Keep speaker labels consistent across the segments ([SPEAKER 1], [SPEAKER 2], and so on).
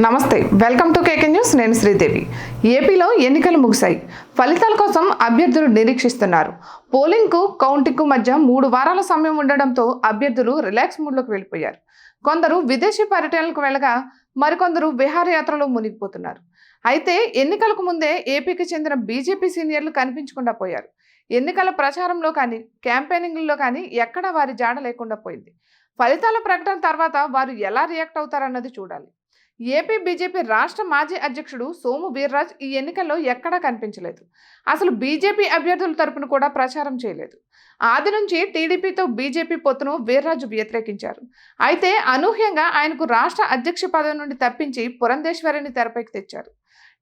[SPEAKER 1] నమస్తే, welcome to KK news. నేను శ్రీదేవి. ఏపీలో ఎన్నికలు ముగిశాయి. ఫలితాల కోసం అభ్యర్థులు నిరీక్షిస్తున్నారు. పోలింగ్కు కౌంటింగ్కు మధ్య 3 వారాల సమయం ఉండడంతో అభ్యర్థులు రిలాక్స్ మూడ్లోకి వెళ్ళిపోయారు. కొందరు విదేశీ పర్యటనలకు వెళ్ళగా మరికొందరు విహారయాత్రలో మునిగిపోతున్నారు. అయితే ఎన్నికలకు ముందే ఏపీకి చెందిన బీజేపీ సీనియర్లు కనిపించకుండా పోయారు. ఎన్నికల ప్రచారంలో కానీ క్యాంపెయినింగ్లో కానీ ఎక్కడా వారి జాడ లేకుండా పోయింది. ఫలితాల ప్రకటన తర్వాత వారు ఎలా రియాక్ట్ అవుతారన్నది చూడాలి. ఏపీ బీజేపీ రాష్ట్ర మాజీ అధ్యక్షుడు సోము వీర్రాజ్ ఈ ఎన్నికల్లో ఎక్కడా కనిపించలేదు. అసలు బీజేపీ అభ్యర్థుల తరపున కూడా ప్రచారం చేయలేదు. ఆది నుంచి టీడీపీతో బీజేపీ పొత్తును వీర్రాజు వ్యతిరేకించారు. అయితే అనూహ్యంగా ఆయనకు రాష్ట్ర అధ్యక్ష పదవి నుండి తప్పించి పురంధేశ్వరిని తెరపైకి తెచ్చారు.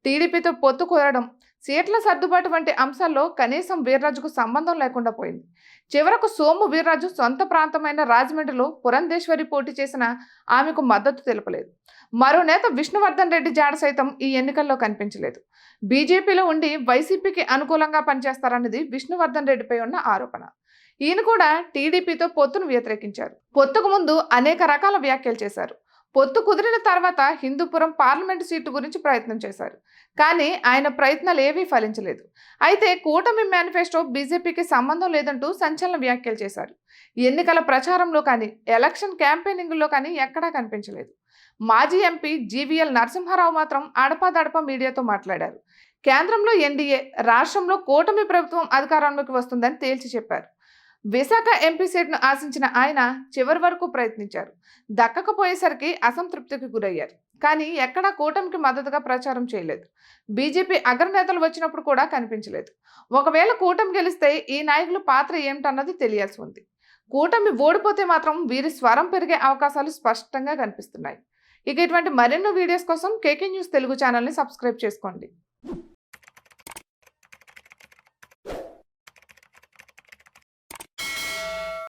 [SPEAKER 1] టీడీపీతో పొత్తు కోరడం, సీట్ల సర్దుబాటు వంటి అంశాల్లో కనీసం వీర్రాజుకు సంబంధం లేకుండా పోయింది. చివరకు సోము వీర్రాజు సొంత ప్రాంతమైన రాజమండ్రిలో పురంధేశ్వరి పోటీ చేసిన ఆమెకు మద్దతు తెలపలేదు. మరో నేత విష్ణువర్ధన్ రెడ్డి జాడ సైతం ఈ ఎన్నికల్లో కనిపించలేదు. బీజేపీలో ఉండి వైసీపీకి అనుకూలంగా పనిచేస్తారన్నది విష్ణువర్ధన్ రెడ్డిపై ఉన్న ఆరోపణ. ఈయన కూడా టీడీపీతో పొత్తును వ్యతిరేకించారు. పొత్తుకు ముందు అనేక రకాల వ్యాఖ్యలు చేశారు. పొత్తు కుదిరిన తర్వాత హిందూపురం పార్లమెంటు సీటు గురించి ప్రయత్నం చేశారు. కానీ ఆయన ప్రయత్నాలు ఏవీ ఫలించలేదు. అయితే కూటమి మేనిఫెస్టో బీజేపీకి సంబంధం లేదంటూ సంచలన వ్యాఖ్యలు చేశారు. ఎన్నికల ప్రచారంలో కానీ ఎలక్షన్ క్యాంపెయినింగ్లో కానీ ఎక్కడా కనిపించలేదు. మాజీ ఎంపీ జీవీఎల్ నరసింహారావు మాత్రం అడపాదడపా మీడియాతో మాట్లాడారు. కేంద్రంలో ఎన్డీఏ, రాష్ట్రంలో కూటమి ప్రభుత్వం అధికారంలోకి వస్తుందని తేల్చి చెప్పారు. విశాఖ ఎంపీ సీట్ను ఆశించిన ఆయన చివరి వరకు ప్రయత్నించారు. దక్కకపోయేసరికి అసంతృప్తికి గురయ్యారు. కానీ ఎక్కడా కూటమికి మద్దతుగా ప్రచారం చేయలేదు. బీజేపీ అగ్రనేతలు వచ్చినప్పుడు కూడా కనిపించలేదు. ఒకవేళ కూటమి గెలిస్తే ఈ నాయకుల పాత్ర ఏమిటన్నది తెలియాల్సి ఉంది. కూటమి ఓడిపోతే మాత్రం వీరి స్వరం పెరిగే అవకాశాలు స్పష్టంగా కనిపిస్తున్నాయి. ఇక ఇటువంటి మరెన్నో వీడియోస్ కోసం కేకే న్యూస్ తెలుగు ఛానల్ని సబ్స్క్రైబ్ చేసుకోండి.